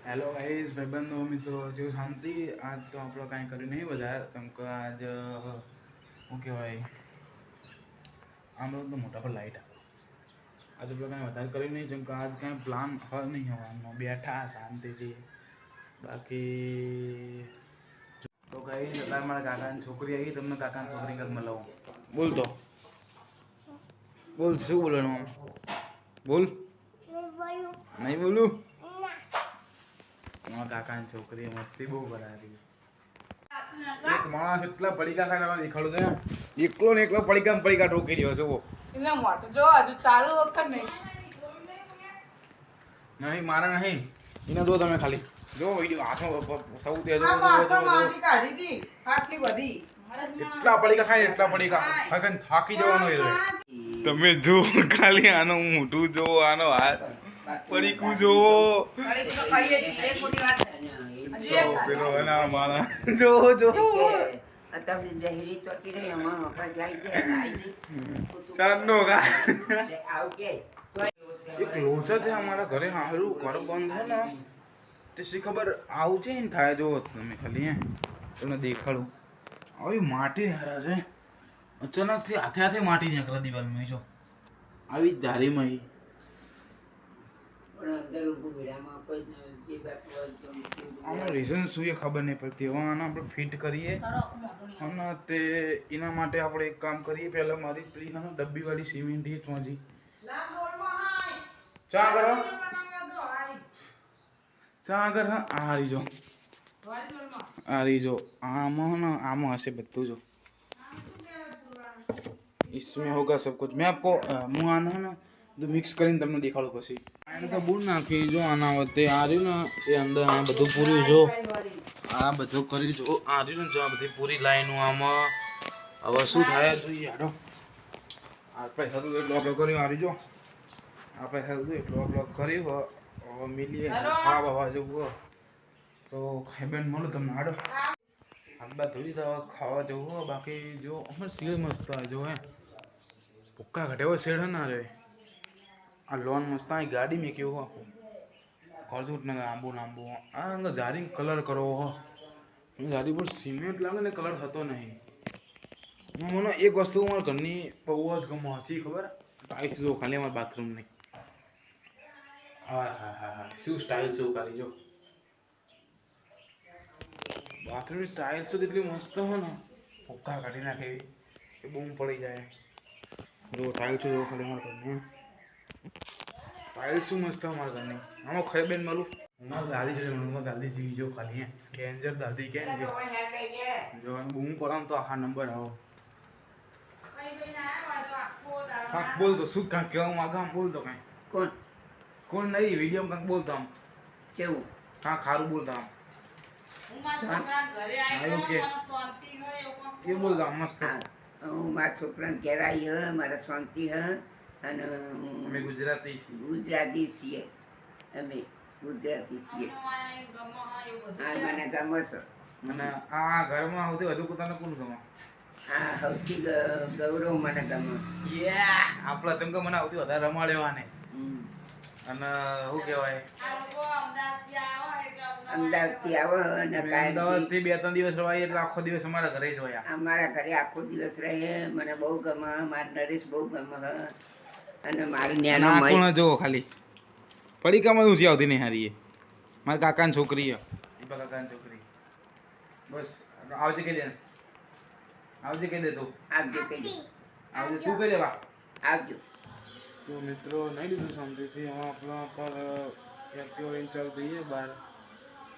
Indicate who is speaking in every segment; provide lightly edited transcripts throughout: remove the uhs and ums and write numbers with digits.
Speaker 1: Hello guys भाईबंधो मित्रों जो शांति आज तो आप लोग कहीं करी नहीं बजाय तुमको आज ओके भाई हम लोग तो मोटा पर लाइट आज आप लोग कहीं बता करी नहीं तुमको आज कहीं प्लान हल नहीं होવાનો बैठा शांति थी बाकी तो गाइस અત્યારે મારા કાકાની છોકરી આવી તમને કાકાની છોકરી કદ મળાવું બોલ તો બોલ શું બોલવાનું બોલ નહીં બોલું મારા કાકાની છોકરી મસ્તી બહુ કરાવી એક માણસ એટલા પડીકા ખાવા દેખાડું છે એકલો ને એકલો પડીકા પડીકા ઠોકી રહ્યો જો
Speaker 2: એટલે મોટો જો હજુ ચાલુ વખત નહીં
Speaker 1: નહીં મારા નહીં એને જો તમે ખાલી જો વિડિયો આખો સૌથી
Speaker 2: આ પાછો માટી કાઢી હતી આટલી બધી
Speaker 1: એટલા પડીકા ખાય એટલા પડીકા હકન થાકી જવાનો એ તમે જો ખાલી આનો મોઢું જો આનો હાથ પડીકું જો
Speaker 2: અરે તો ખાઈએ છીએ એક મોટી વાત હજુ એક
Speaker 1: પેલો એના મારા જો જો
Speaker 3: અત્યારે જહેરી ચોટી રહી અમાર મફા જાય છે
Speaker 1: ચાંદનો કા
Speaker 3: આવ કે
Speaker 1: એક લોચા છે અમારા ઘરે હારું ઘર બંધ છે ને તે શી ખબર આવું છે ને થાય જો તમે ખાલી હે તમને દેખાડું આવી માટી હારા છે અચાનકથી હાથે હાથે માટી નીકળે દિવાલમાં જો આવી જારીમાં
Speaker 3: પણ અંદર ઊભું વિરામાં કોઈ જે બાપુ
Speaker 1: આનું રીઝન શું એ ખબર નહીં પડતી હવે આને આપણે ફિટ કરીએ અને તે એના માટે આપણે એક કામ કરીએ પહેલાં મારી પેલી ડબ્બીવાળી સિમેન્ટ એ ચોંજી ચા કરો ચા કર હા આ હારી જો હારી જો આમાં ना आम हसे बत्तू जो इसमें होगा सब कुछ मैं आपको मुँह आना ना तो मिक्स કરીને તમને દેખાડું પછી આને તો બૂળ નાખી જો આના વચ્ચે આ રહ્યું ને એ અંદર આ બધું પૂરું જો આ બધું કરી જો આ રહ્યું ને જો આ બધી પૂરી લાઈનો આમાં હવે શું થાય જોઈએ હાડો આપણે થતું એટલું આપણે કર્યું આ રહ્યું જો આપણે થતું એટલું આપણે કર્યું હવે મિલીએ ખાવા બાવા જવું તો ખાઈબેન મળું તમને હાડો આંબા ધોઈ દવા ખાવા જવું બાકી જો અમારે શેડ મસ્ત જો હે ભૂક્કા ઘટેવો શેડ ના રે આ લોન મસ્ત આ ગાડી મેં કેવું કરજુટ ને આંબુ નાંબુ આ અંગ જારી કલર કરો હો ગાડી પર સિમેન્ટ લાગે ને કલર થતો નહીં મને એક વસ્તુ મારા ઘરની બહુ જ ગમે હતી ખબર ટાઈલ્સ જો ખાલી અમારા બાથરૂમની હા હા હા હા શું સ્ટાઇલ શું કરી જો બાથરૂમની ટાઇલ્સ તો એટલી મસ્ત હોય ને ભૂક્કા કાઢી નાખે એ બૂમ પડી જાય જો ટાઇલ્સ જો ખાલી મારા ઘરની ટાઇલ્સ શું મસ્ત અમારા ઘરની આમાં ખાઈ બેન મારું હું દાદી જોડે હું દાદી જીવી જો ખાલી કેન્જર દાદી કે જો બૂમ પડે તો આખા નંબર આવો કાંક બોલતો શું કાંક કહેવા માંગે આમ બોલતો કાંઈ
Speaker 3: કોણ
Speaker 1: કોણ નહીં વિડીયો કાંક બોલતો આમ
Speaker 3: કેવું
Speaker 1: કાંક સારું બોલતા આમ એ બોલતા આમ મસ્ત
Speaker 3: હું મારા છોકરાને ઘેર આવી હ મારા શાંતિ હ અને
Speaker 1: અમે ગુજરાતી છીએ
Speaker 3: ગુજરાતી છીએ અમે ગુજરાતી છીએ હા મને ગમે છે
Speaker 1: અને આ ઘરમાં સૌથી વધુ પોતાને કોણ ગમે
Speaker 3: હા સૌથી ગૌરવ મને ગમે
Speaker 1: આપણા તેમ કે મને સૌથી વધારે રમાડેવાને અને શું કહેવાય
Speaker 3: અમદાવાદથી આવો અને
Speaker 1: અમદાવાદથી 2-3 દિવસ રવાય એટલે આખો દિવસ અમારા ઘરે જ હોય
Speaker 3: અમારા ઘરે આખો દિવસ રહે મને બહુ ગમે મારા નરેશ બહુ ગમે અને મારું ન્યાનો
Speaker 1: કોણ જો ખાલી પડીકામાં ઊંચી આવતી નહીં હારી મારા કાકાની છોકરી દીપા કાકાની છોકરી બસ આવજે કહી દે આવજે કહી દે તું
Speaker 3: આવજો કઈ
Speaker 1: આવજે તું કહી દેવા
Speaker 3: આવજો
Speaker 1: તો મિત્રો નહીં લીધું શાંતિથી હવે આપણા પર એક્ટિવા લઈને ચાલ જઈએ બહાર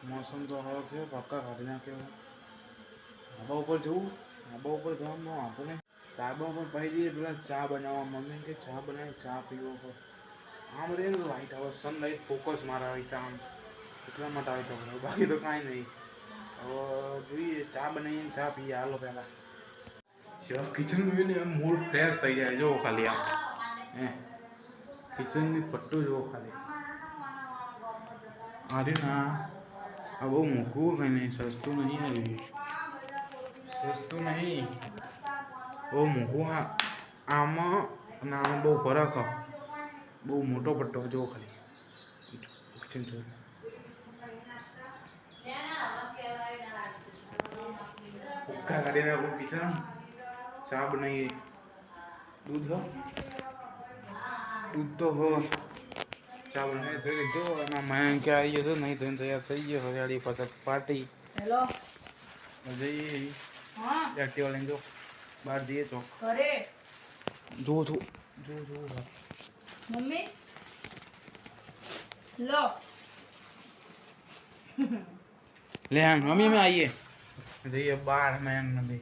Speaker 1: મોસમ તો હવે છે પક્કા કાઢી નાખ્યો ધાબા ઉપર જવું ધાબા ઉપર જવાનું આપણે ધાબા ઉપર પછી જઈએ પેલા ચા બનાવવા મમ્મી કે ચા બનાવી ચા પીવો પર આમ રે લાઈટ આવે સન લાઈટ ફોકસ મારા આવી આમ એટલા માટે આવી તો બાકી તો કાંઈ નહીં હવે જોઈએ ચા બનાવીને ચા પીએ હાલો પહેલાં કિચન જોઈને એમ મૂડ ફ્રેશ થઈ જાય જો ખાલી આમ હે કિચનની પટ્ટો જુઓ ખાલી અરે ના આ બહુ મોંઘું કંઈ નહીં સસ્તું નહીં આવ્યું સસ્તું નહીં બહુ મોંઘું હા આમાં અને આમાં બહુ ફરક બહુ મોટો પટ્ટો જુઓ ખાલી કિચન જો ચા કાઢી આપણે કિચન ચા બનાવીએ दूध हो दूध तो हो चા બનાવી તો લીધો અને મેં કે આવી ગયો નહીં તો તૈયાર થઈ ગયો હરિયાળી પર પાર્ટી
Speaker 2: હેલો
Speaker 1: જઈએ
Speaker 2: હા
Speaker 1: એક્ટિવા લઈને જો બહાર જઈએ તો
Speaker 2: ઘરે
Speaker 1: જો જો જો જો
Speaker 2: મમ્મી લો
Speaker 1: ले हाँ मम्मी में आइए जइए बाहर मैं नदी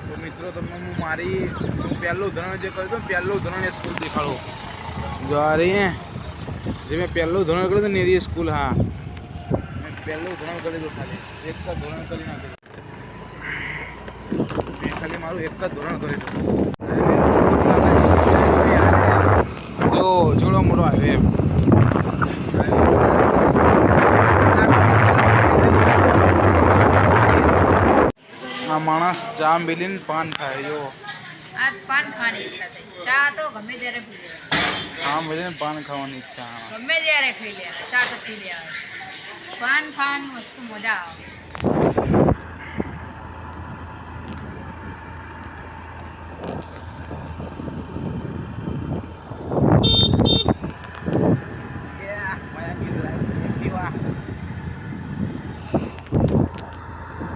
Speaker 1: तो मित्रों તમને હું મારી પહેલું ધોરણ જે કર્યું હતું પહેલું ધોરણ એ સ્કૂલ દેખાડો જો આ રહી હે જે મેં પહેલું ધોરણ કર્યું હતું ને એ સ્કૂલ હા મેં પહેલું ધોરણ કરી દીધું ખાલી એક જ ધોરણ કરી નાખ્યું મેં ખાલી મારું એક જ ધોરણ કર્યું જો જોડો મોટો આવ્યો એમ આ માણસ ચા મિલીને પાન ખાય જો
Speaker 2: આજ પાન ખાવાની ઈચ્છા થઈ ચા તો ગમે ત્યારે પી લે
Speaker 1: ચા મિલીને પાન ખાવાની ઈચ્છા
Speaker 2: ગમે ત્યારે ખાઈ લે ચા તો પી લે પાન ખાવાની વસ્તુ મજા આવે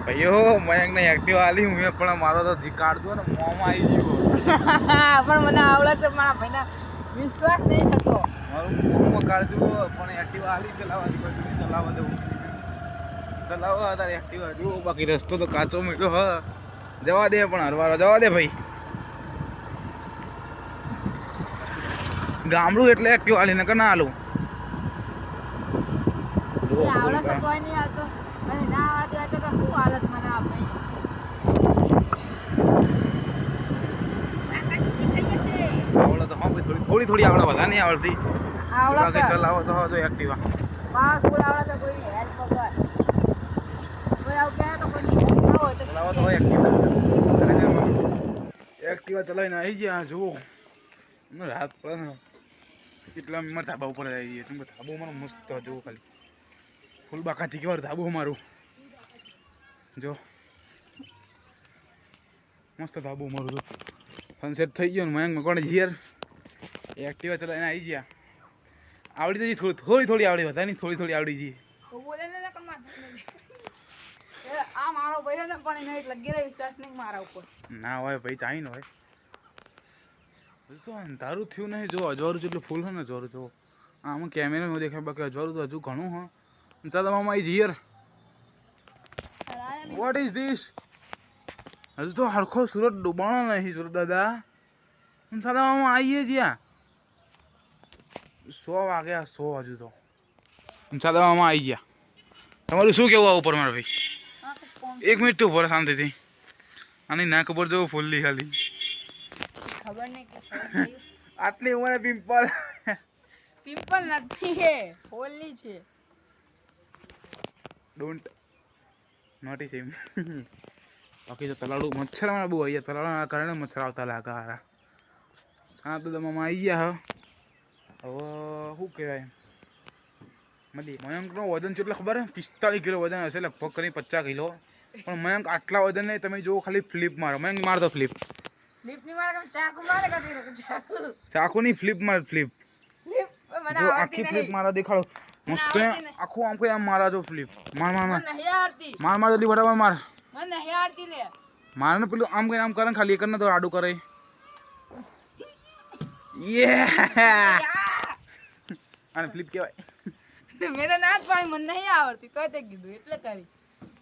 Speaker 1: ભાઈઓ મયંક ને એક્ટિવા આલી હું પણ મારો તો જીકાડ દો ને મોંમાં આવી ગયો
Speaker 2: પણ મને આવડે તો મારા ભાઈના વિશ્વાસ નહીં થતો
Speaker 1: મારું મોંમાં કાઢજો પણ એક્ટિવા આલી ચલાવવાની કોઈ ચલાવવા દઉં ચલાવવા તારે એક્ટિવા જો બાકી રસ્તો તો કાચો મીઠો હ જવા દે પણ હરવારો જવા દે ભાઈ ગામડું એટલે એક્ટિવા આલી નકર ના આલું
Speaker 2: આવડે છે કોઈ નહીં આવતો અને ના આવડે તો શું હાલત મને આ ભાઈ
Speaker 1: આવડે તો હા ભાઈ થોડી થોડી આવડે બધા નહીં આવડતી
Speaker 2: આવડે
Speaker 1: બાકી
Speaker 2: છે
Speaker 1: ચલાવો તો હા તો એક્ટિવા
Speaker 2: પાસ ફૂલ આવડે તો કોઈ હેલ્પ વગર કોઈ આવું કહે તો કોઈ હેલ્પ ના હોય તો
Speaker 1: ચલાવો તો હોય એક્ટિવા ચલાવીને આવી ગયા જુઓ રાત પડે ને એટલા મારા ધાબા ઉપર આવી જઈએ તમે ધાબો મારો મસ્ત જુઓ ખાલી ફૂલ બાકાથી કેવા ધાબો મારું જો મસ્ત ધાબો મારું જો સનસેટ થઈ ગયો ને મયંક મકવાણે જીયર એક્ટિવા ચલાવીને આવી ગયા આવડી જઈ થોડી થોડી આવડી વધારે નહીં થોડી થોડી આવડી જઈએ
Speaker 2: તો બોલે ને કમા આ મારો ભાઈ ને પણ એને લગી રહે વિશ્વાસ નહીં મારા ઉપર
Speaker 1: ના હોય ભાઈ ચાઈ ન હોય શું તારું થયું નહીં જો અજવારું જેટલું ફૂલ છે ને અજવારું જો આમાં કેમેરામાં દેખાય બાકી અજવારું તો હજુ ઘણું હા ચાલ મામા is here what is this હજુ તો હરખો સુરત ડૂબાણો નહીં સુરત દાદા ચાલ મામા આવીએ જ્યાં 100 વાગ્યા 100 હજુ તો ચાલ મામા આવી ગયા તમારું શું કેવું આ ઉપર મારા ભાઈ 1 મિનિટ તો ઉભો શાંતિથી આની ના ખબર જો ફૂલલી ખાલી
Speaker 2: ખબર નહીં કે
Speaker 1: આટલી ઉંમરે પિમ્પલ
Speaker 2: પિમ્પલ નથી હે હોલી છે
Speaker 1: ડોન્ટ નોટિસ એમ બાકી તો તલાડું મચ્છર માં બહુ અહીંયા તલાડના કારણે મચ્છર આવતા લાગે હારા હા તો મામા આવી ગયા હવે શું કહેવાય મળી મયંકનો વજન કેટલો ખબર 45 કિલો વજન હશે લગભગ કરી 50 કિલો પણ મયંક આટલા વજન નહીં તમે જો ખાલી ફ્લિપ મારો મયંક મારતો ફ્લિપ
Speaker 2: ફ્લિપની મારે ચાકુ મારે કાઢી નાખો
Speaker 1: ચાકુની ફ્લિપ માર ફ્લિપ
Speaker 2: ફ્લિપ મને
Speaker 1: જો
Speaker 2: આવડતી
Speaker 1: આખી
Speaker 2: નહીં
Speaker 1: ફ્લિપ મારા દેખાડો મસ્ત આખું આમ કોઈ આમ મારા જો ફ્લિપ માર માર માર
Speaker 2: મને નહીં આવડતી
Speaker 1: માર માર જલ્દી ફટાફટ માર
Speaker 2: મને નહીં આવડતી લે
Speaker 1: માર ને પેલું આમ કઈ આમ કરે ને ખાલી એક ને તો આડું કરે યે આને ફ્લિપ કહેવાય
Speaker 2: મેરે ના જ પાડી મને નહીં આવડતી તો તે કીધું એટલે કરી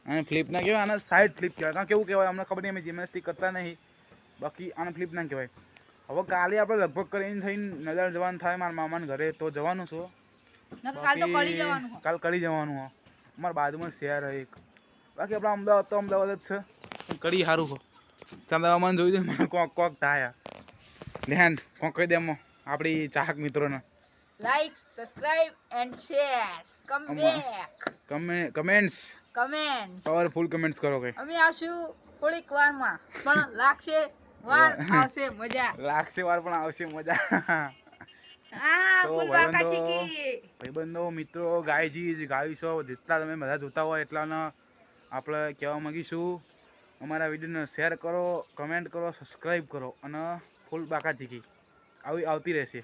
Speaker 1: આને ફ્લિપ ના કહેવાય આને સાઈડ ફ્લિપ કહેવાય કારણ કેવું કહેવાય અમને ખબર નહીં અમે જીમનાસ્ટિક કરતા નહીં બાકી આને ફ્લિપ ના કહેવાય હવે કાલે આપણે લગભગ કરીને થઈને નજર જવાનું થાય મારા મામાના ઘરે તો જવાનું છું
Speaker 2: કાલ તો કરી જવાનું હો
Speaker 1: કાલ કરી જવાનું હો અમારા બાજુમાં શહેર એક બાકી આપણા અમદાવાદ તો અમદાવાદ જ છે પણ કરી સારું હો ચાંદાવામાં જોઈ દે મને કોક થાય ધ્યાન કોક કહી દે આપણી ચાહક મિત્રોને
Speaker 2: like subscribe and share come back
Speaker 1: comments powerful comments કરો કે
Speaker 2: અમે આવશું થોડીક વારમાં પણ લાગશે વાર આવશે મજા
Speaker 1: લાગશે વાર પણ આવશે મજા
Speaker 2: આ
Speaker 1: તો
Speaker 2: ફૂલબાકા
Speaker 1: ભાઈબંધો
Speaker 2: ચીકી.
Speaker 1: ભાઈબંધો મિત્રો ગાયજી ગાઈશો જેટલા તમે બધા જોતા હોય એટલાને આપણે કહેવા માંગીશું અમારા વિડીયોને શેર કરો, કમેન્ટ કરો, સબસ્ક્રાઈબ કરો અને ફૂલ બાકા ચીકી આવતી રહેશે.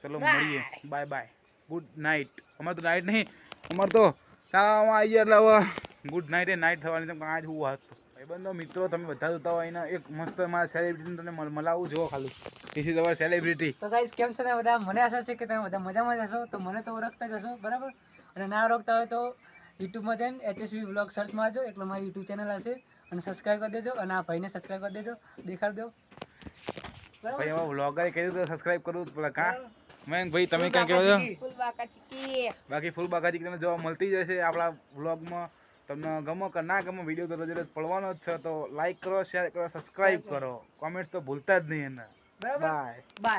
Speaker 1: ચલો મળીએ, બાય બાય, ગુડ નાઇટ. અમારે તો નાઇટ નહીં, અમારે તો ચાલવામાં આવી ગયા એટલે હવે ગુડ નાઇટ એ નાઇટ થવાની. તમે આજ હું વાત ભાઈબંધો મિત્રો તમે બધા જોતા હોય ને એક મસ્ત મારા સેલિબ્રિટીને તમે મલાવું જો ખાલી this is our સેલિબ્રિટી.
Speaker 4: તો ગાઈસ કેમ છો તમે બધા? મને આશા છે કે તમે બધા મજામાં જ હશો. તો મને તો ઓળખતા જ હશો, બરાબર? અને ના ઓળખતા હોય તો યુટ્યુબમાં જઈને HSV બ્લોગ સર્ચ મારજો એટલે મારી યુટ્યુબ ચેનલ હશે અને સબસ્ક્રાઈબ કરી દેજો અને આ ભાઈને સબસ્ક્રાઈબ કરી દેજો, દેખાડ દો.
Speaker 1: ભાઈ એમાં વ્લોગરે કહ્યું તો સબસ્ક્રાઇબ કરવું જ પડે. કા મેં ભાઈ તમે કઈ કહો છો?
Speaker 2: ફૂલબાકા ચીકી.
Speaker 1: બાકી ફૂલ બાકાજી તમને જોવા મળતી જશે આપણા વ્લોગમાં. તમને ગમો કે ના ગમો વિડીયો તો રોજ પડવાનો જ છે. તો લાઈક કરો, શેર કરો, સબસ્ક્રાઇબ કરો, કોમેન્ટ તો ભૂલતા જ નહીં એને.
Speaker 4: બરાબર?
Speaker 1: બાય.
Speaker 4: બાય.